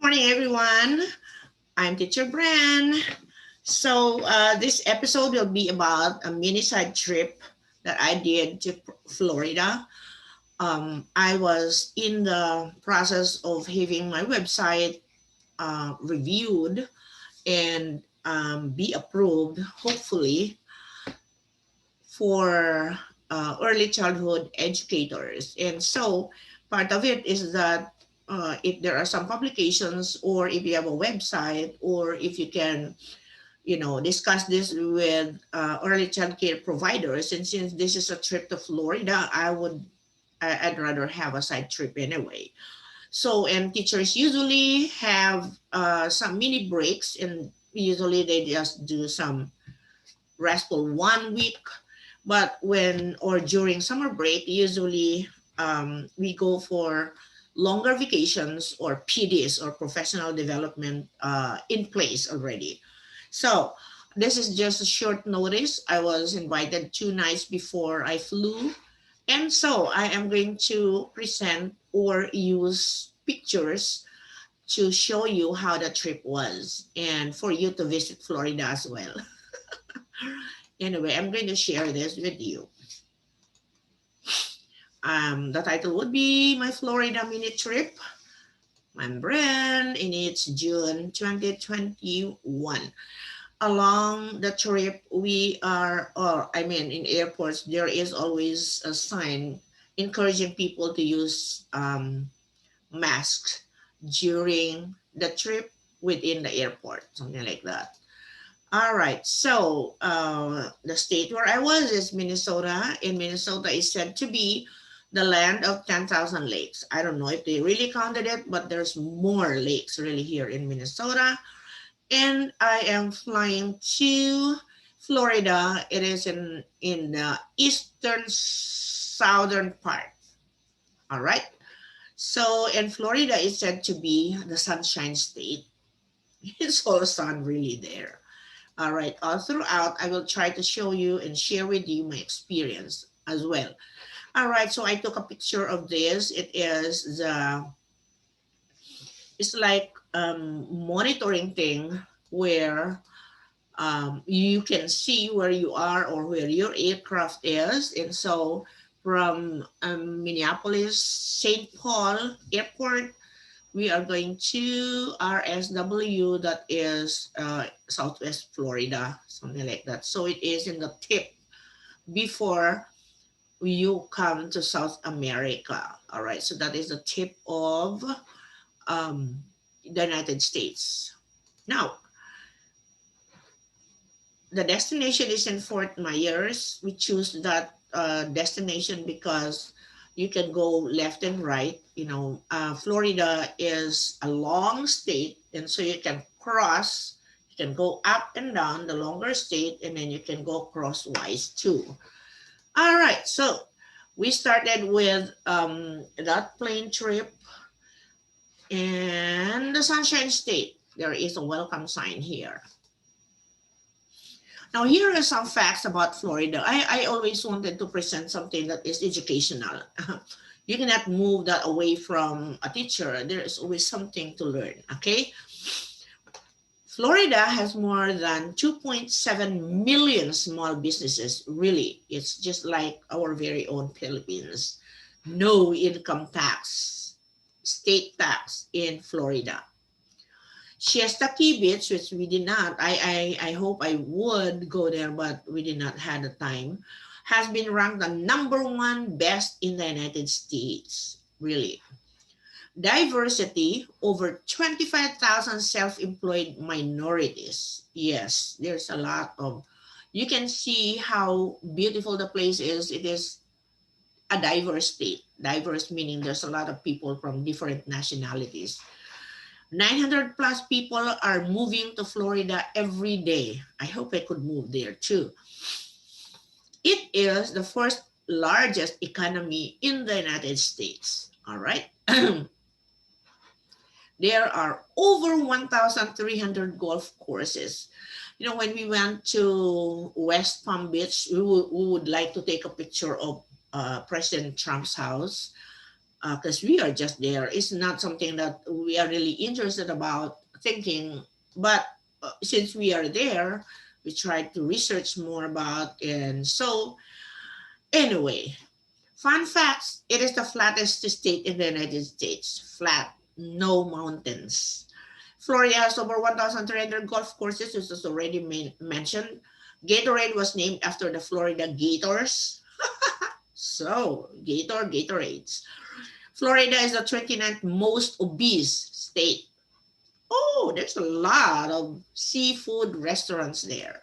Morning, everyone. I'm Teacher Bran. This episode will be about a mini side trip that I did to Florida. I was in the process of having my website reviewed and be approved, hopefully, for early childhood educators. And so part of it is that if there are some publications or if you have a website or if you can discuss this with early child care providers, and since this is a trip to Florida, I'd rather have a side trip anyway. So, and teachers usually have some mini breaks, and usually they just do some restful 1 week. But when or during summer break, usually we go for longer vacations or PDs or professional development in place already. So this is just a short notice. I was invited 2 nights before I flew. And so I am going to present or use pictures to show you how the trip was and for you to visit Florida as well. Anyway, I'm going to share this with you. The title would be My Florida Mini Trip. I'm Bren, and it's June 2021. Along the trip, in airports, there is always a sign encouraging people to use masks during the trip within the airport, something like that. All right, so the state where I was is Minnesota, and Minnesota is said to be the land of 10,000 lakes. I don't know if they really counted it, but there's more lakes really here in Minnesota. And I am flying to Florida. It is in the eastern southern part. All right. So, and Florida is said to be the sunshine state. It's all sun really there. All right, all throughout, I will try to show you and share with you my experience as well. All right, so I took a picture of this. It's like monitoring thing where you can see where you are or where your aircraft is. And so from Minneapolis, St. Paul Airport, we are going to RSW, that is Southwest Florida, something like that. So it is in the tip before you come to South America. All right, so that is the tip of the United States. Now, the destination is in Fort Myers. We choose that destination because you can go left and right. Florida is a long state, and so you can cross. You can go up and down the longer state, and then you can go crosswise too. All right, so we started with that plane trip and the Sunshine State. There is a welcome sign here. Now, here are some facts about Florida. I always wanted to present something that is educational. You cannot move that away from a teacher. There is always something to learn, okay? Florida has more than 2.7 million small businesses. Really, it's just like our very own Philippines. No income tax, state tax in Florida. Siesta Key Beach, which we did not, I hope I would go there, but we did not have the time, has been ranked the #1 best in the United States, really. Diversity, over 25,000 self-employed minorities. Yes, there's a lot of, you can see how beautiful the place is. It is a diverse state. Diverse meaning there's a lot of people from different nationalities. 900 plus people are moving to Florida every day. I hope I could move there too. It is the first largest economy in the United States. All right. There are over 1,300 golf courses. When we went to West Palm Beach, we would like to take a picture of President Trump's house. because we are just there. It's not something that we are really interested about thinking, but since we are there, we try to research more about. And so anyway, fun facts, it is the flattest state in the United States. Flat, no mountains. Florida has over 1,300 golf courses, which was already mentioned. Gatorade was named after the Florida Gators. So, Gatorades. Florida is the 29th most obese state. Oh, there's a lot of seafood restaurants there.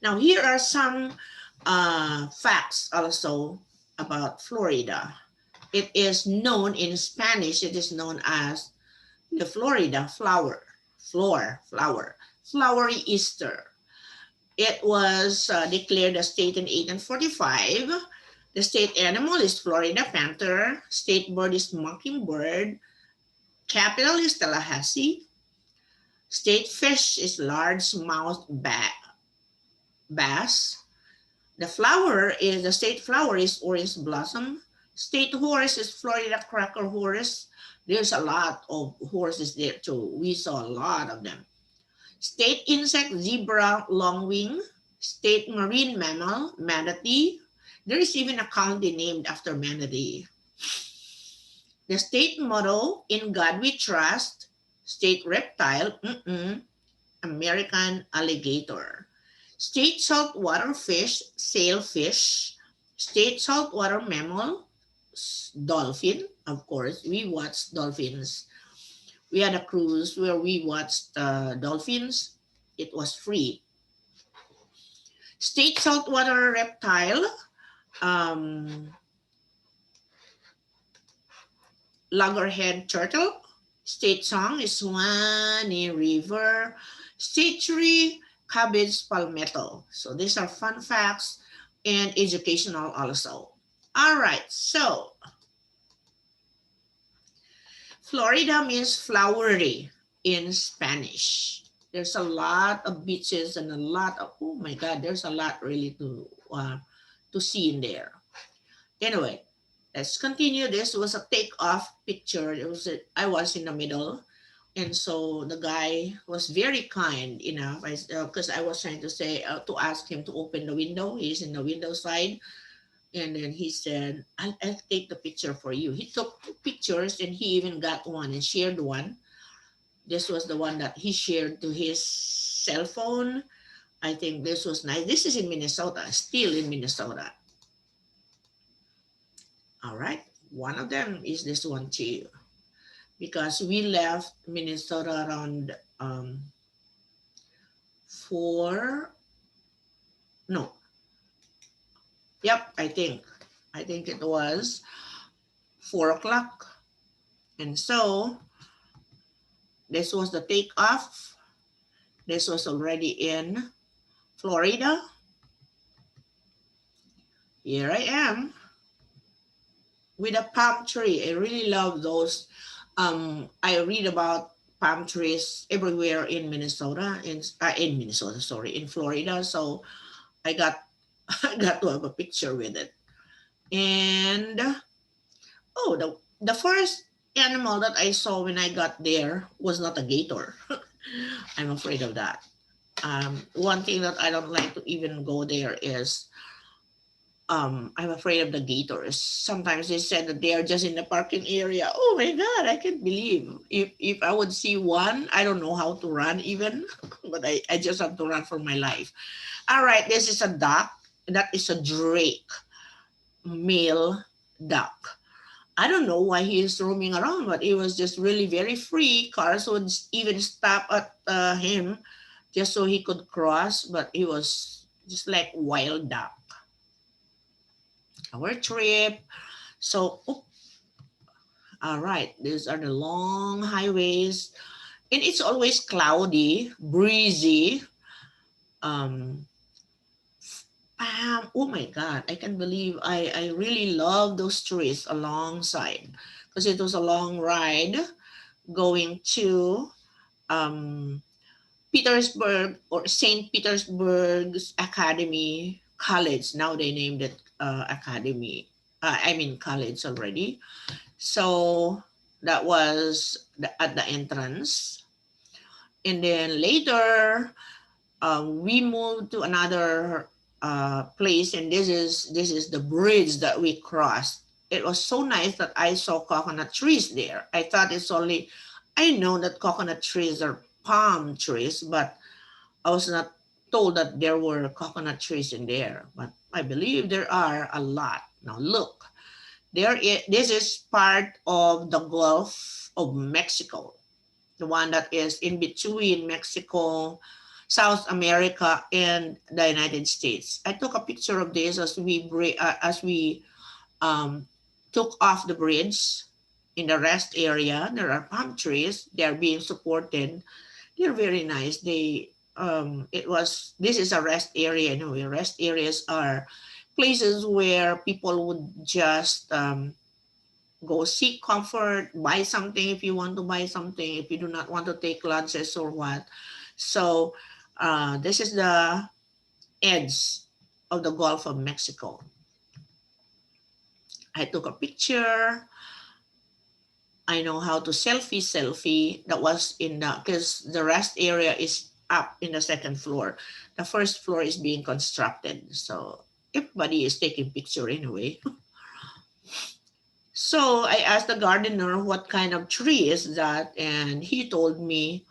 Now, here are some facts also about Florida. It is known in Spanish, it is known as the Florida flower, flowery Easter. It was declared a state in 1845. The state animal is Florida panther. State bird is mockingbird. Capital is Tallahassee. State fish is largemouth bass. The state flower is orange blossom. State horse is Florida cracker horse. There's a lot of horses there too. We saw a lot of them. State insect, zebra longwing. State marine mammal, manatee. There is even a county named after manatee. The state motto, in God we trust. State reptile, American alligator. State saltwater fish, sailfish. State saltwater mammal, dolphin. Of course, we watched dolphins. We had a cruise where we watched dolphins. It was free. State saltwater reptile, um, loggerhead turtle. State song is Swanee River. State tree, cabbage palmetto. So these are fun facts and educational also. All right, so Florida means flowery in Spanish. There's a lot of beaches and a lot of, oh my God, there's a lot really to see in there. Anyway, let's continue. This was a take-off picture. I was in the middle, and so the guy was very kind enough. Because I was trying to say to ask him to open the window. He's in the window side, and then he said, I'll take the picture for you. He took two pictures, and he even got one and shared one. This was the one that he shared to his cell phone. I think this was nice. This is in Minnesota, still in Minnesota. All right. One of them is this one too, because we left Minnesota around 4, no, yep, I think it was 4 o'clock. And so this was the takeoff. This was already in Florida. Here I am with a palm tree. I really love those. I read about palm trees everywhere in Minnesota, in Florida. So I got I got to have a picture with it. And oh, the first animal that I saw when I got there was not a gator. I'm afraid of that. One thing that I don't like to even go there is I'm afraid of the gators. Sometimes they said that they are just in the parking area. Oh my God, I can't believe. If I would see one, I don't know how to run even, but I just have to run for my life. All right, this is a duck. That is a drake, male duck. I don't know why he is roaming around, but he was just really very free. Cars would even stop at him just so he could cross, but he was just like wild duck. Our trip. So, all right, these are the long highways, and it's always cloudy, breezy. Um, oh my God, I can't believe I really love those trees alongside, because it was a long ride going to um, Petersburg, or St. Petersburg's Academy College. Now they named it Academy. I mean college already. So that was at the entrance. And then later, we moved to another place, and this is the bridge that we crossed. It was so nice that I saw coconut trees there. I thought it's only, I know that coconut trees are palm trees, but I was not told that there were coconut trees in there. But I believe there are a lot. Now look, this is part of the Gulf of Mexico, the one that is in between Mexico, South America, and the United States. I took a picture of this as we um, took off the bridge in the rest area. There are palm trees. They are being supported. They're very nice. This is a rest area. Anyway, rest areas are places where people would just go seek comfort, buy something if you want to buy something, if you do not want to take lunches or what. So this is the edge of the Gulf of Mexico. I took a picture. I know how to selfie. That was in the, because the rest area is up in the second floor. The first floor is being constructed. So everybody is taking picture anyway. So I asked the gardener what kind of tree is that, and he told me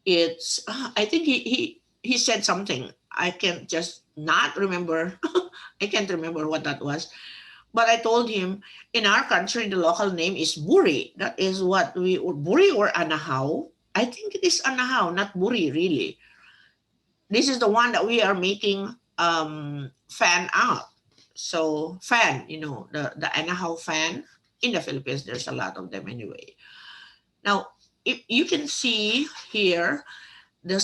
it's. I think he said something. I can't just not remember. I can't remember what that was. But I told him in our country the local name is buri. That is what we, or buri or anahaw. I think it is anahaw, not buri really. This is the one that we are making fan out. So fan, the anahaw fan in the Philippines, there's a lot of them anyway. Now, if you can see here, the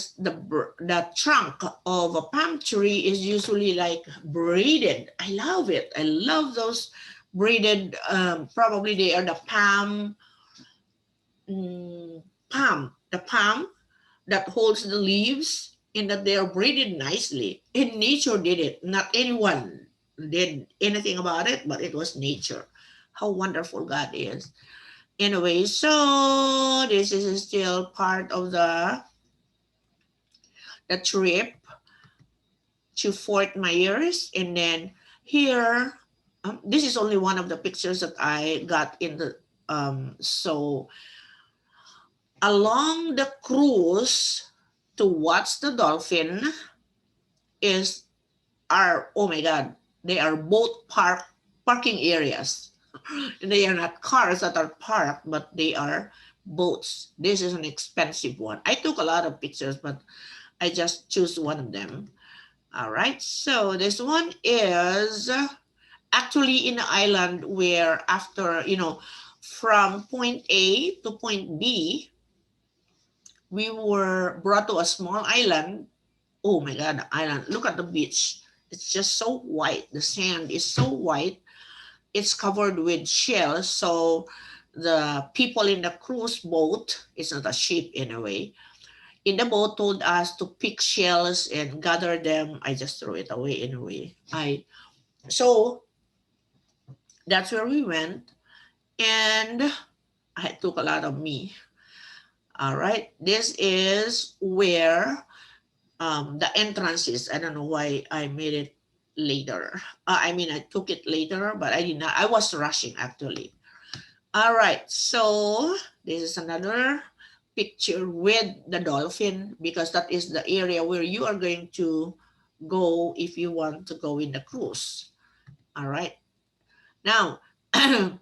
trunk of a palm tree is usually like braided. I love it. I love those braided. Probably they are the the palm that holds the leaves, and that they are braided nicely. And nature did it. Not anyone did anything about it, but it was nature. How wonderful God is. Anyway, so this is still part of the trip to Fort Myers. And then here, this is only one of the pictures that I got in the, so along the cruise to watch the dolphin is oh my God, they are both parking areas. They are not cars that are parked, but they are boats. This is an expensive one. I took a lot of pictures, but I just choose one of them. All right, so this one is actually in an island where after, from point A to point B, we were brought to a small island. Oh my God, the island. Look at the beach. It's just so white. The sand is so white. It's covered with shells. So the people in the cruise boat, it's not a ship in a way, in the boat told us to pick shells and gather them. I just threw it away anyway. So that's where we went, and I took a lot of me. All right, this is where the entrance is. I don't know why I made it later. I mean, I took it later, but I did not. I was rushing actually. All right, so this is another picture with the dolphin, because that is the area where you are going to go if you want to go in the cruise. All right. Now, in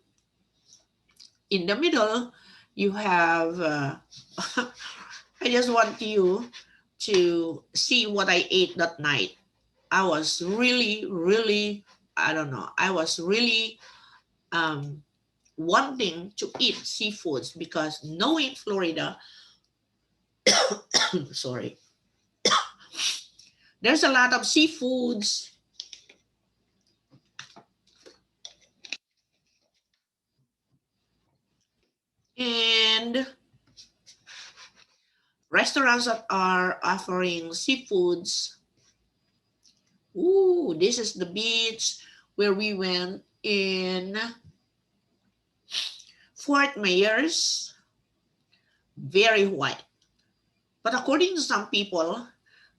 the middle, you have, I just want you to see what I ate that night. I was really, really, I don't know, I was really um, wanting to eat seafoods, because knowing Florida, sorry, there's a lot of seafoods. And restaurants that are offering seafoods. Ooh, this is the beach where we went in Fort Myers, very white. But according to some people,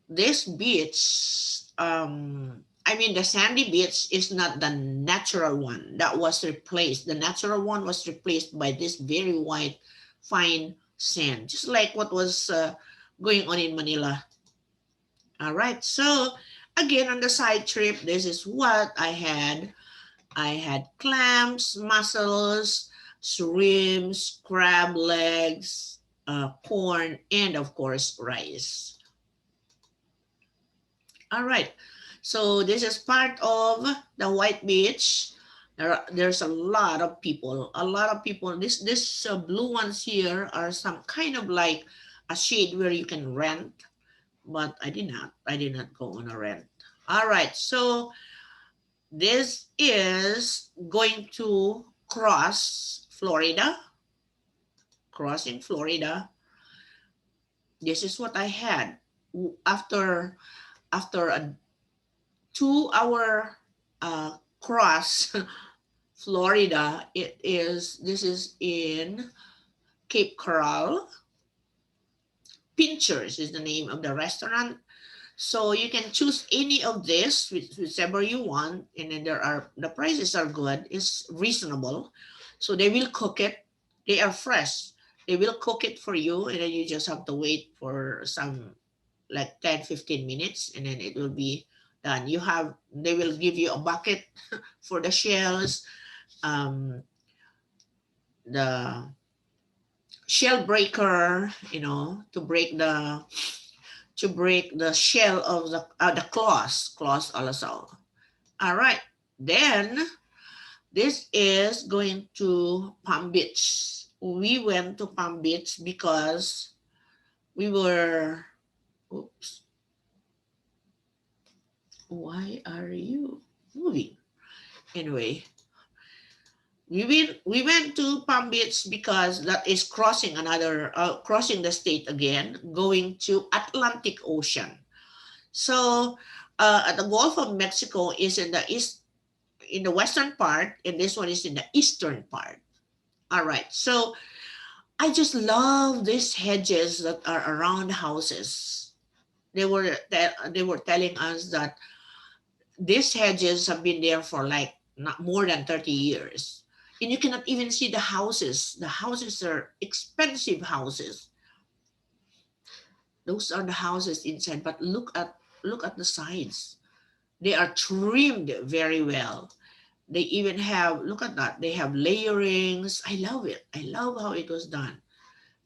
this beach, I mean, the sandy beach is not the natural one that was replaced. The natural one was replaced by this very white, fine sand, just like what was going on in Manila. All right. So again, on the side trip, this is what I had. I had clams, mussels, shrimps, crab legs, corn, and of course, rice. All right. So this is part of the White Beach. There's a lot of people. A lot of people. This blue ones here are some kind of like a shade where you can rent, but I did not. I did not go on a rent. All right. So this is going to cross Florida. Crossing Florida. This is what I had after a 2 hour cross Florida. This is in Cape Coral. Pinchers is the name of the restaurant. So you can choose any of this, whichever you want, and then the prices are good, it's reasonable. So they will cook it. They are fresh. They will cook it for you, and then you just have to wait for some like 10-15 minutes, and then it will be done. They will give you a bucket for the shells, um, the shell breaker, to break the shell of the claws also. All right, then this is going to Palm Beach. We went to Palm Beach because we were, oops, why are you moving? Anyway, we went to Palm Beach because that is crossing the state again, going to Atlantic Ocean. So the Gulf of Mexico is in the east, in the western part, and this one is in the eastern part. All right. So I just love these hedges that are around houses. They were telling us that these hedges have been there for like not more than 30 years. And you cannot even see the houses. The houses are expensive houses. Those are the houses inside, but look at the sides. They are trimmed very well. They even have, look at that, they have layerings. I love it. I love how it was done.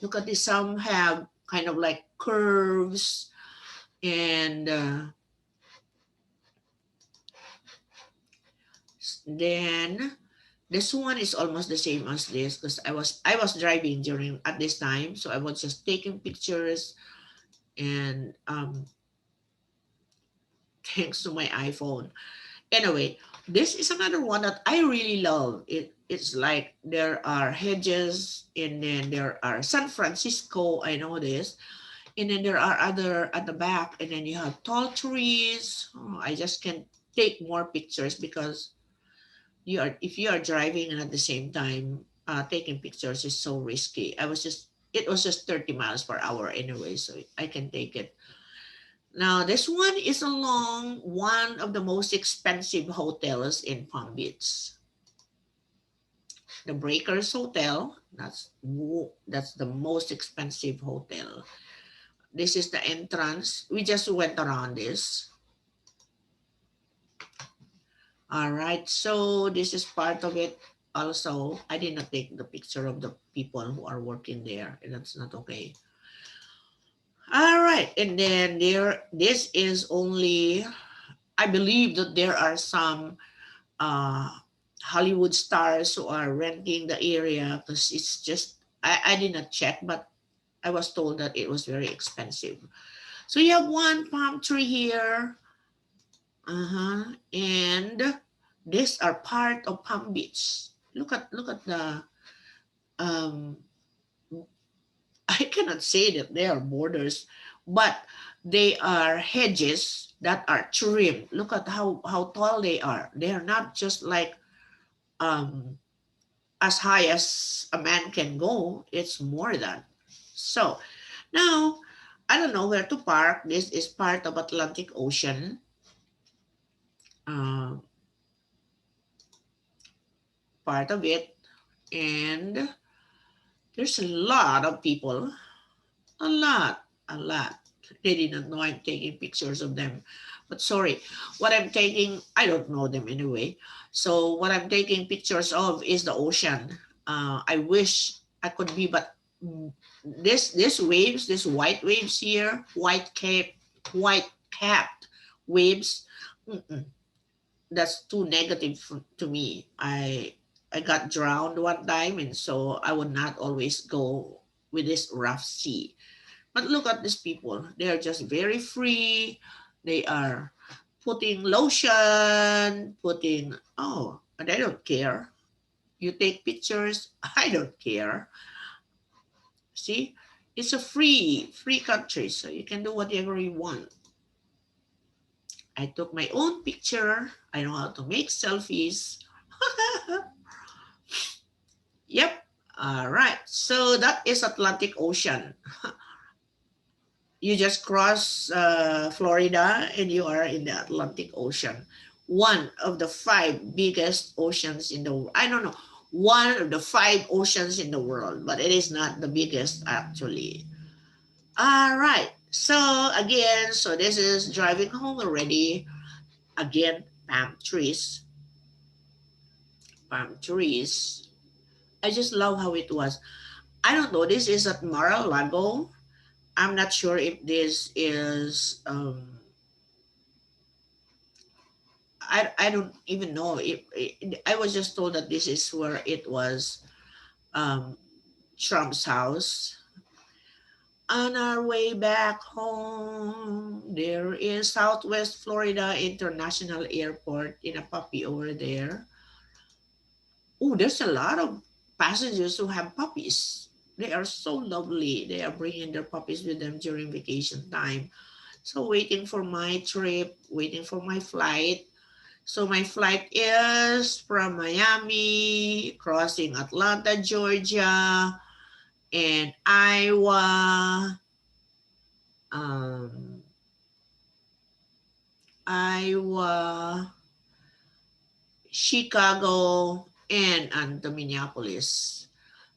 Look at this. Some have kind of like curves, and then this one is almost the same as this because I was driving during at this time, so I was just taking pictures, and thanks to my iPhone. Anyway, this is another one that I really love. It's like there are hedges, and then there are San Francisco. I know this, and then there are other at the back, and then you have tall trees. Oh, I just can't take more pictures because if you are driving and at the same time taking pictures is so risky. It was just 30 miles per hour anyway, so I can take it. Now this one is along one of the most expensive hotels in Palm Beach, the Breakers Hotel. That's the most expensive hotel. This is the entrance. We just went around this. All right, so this is part of it. Also, I did not take the picture of the people who are working there, and that's not okay. All right, and then this is only, I believe that there are some uh, Hollywood stars who are renting the area because it's just, I did not check, but I was told that it was very expensive. So you have one palm tree here. And these are part of Palm Beach. Look at the um I cannot say that they are borders, but they are hedges that are trimmed. Look at how tall they are. They are not just like um, as high as a man can go. It's more than. So now, I don't know where to park. This is part of Atlantic Ocean. Uh, Part of it. And there's a lot of people. A lot. A lot. They didn't know I'm taking pictures of them. But sorry, what I'm taking, I don't know them anyway. So what I'm taking pictures of is the ocean. I wish I could be, but this waves, this white waves here, white capped waves, mm-mm, that's too negative to me. I got drowned one time, and so I would not always go with this rough sea. But look at these people. They are just very free. They are putting lotion, putting, oh, and I don't care. You take pictures, I don't care. See, it's a free country, so you can do whatever you want. I took my own picture. I know how to make selfies. Yep. All right. So that is Atlantic Ocean. You just cross Florida and you are in the Atlantic Ocean. One of the five biggest oceans in the world. I don't know. One of the five oceans in the world, but it is not the biggest actually. All right. So again, so this is driving home already. Again, palm trees. Palm trees. I just love how it was. I don't know. This is at Mar-a-Lago. I'm not sure if this is I don't even know if I was just told that this is where it was um Trump's house. On our way back home, there is Southwest Florida International Airport in a puppy over there. Oh, there's a lot of passengers who have puppies. They are so lovely. They are bringing their puppies with them during vacation time. So waiting for my trip, waiting for my flight. So my flight is from Miami, crossing Atlanta, Georgia, and Iowa, um, Iowa, Chicago, and the Minneapolis.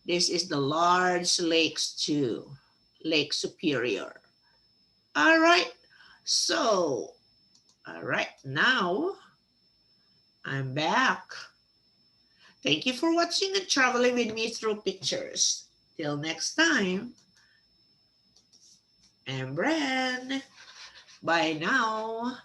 This is the large lakes too, Lake Superior. All right. So, all right, now I'm back. Thank you for watching and traveling with me through pictures. Till next time, I'm Bren. Bye now.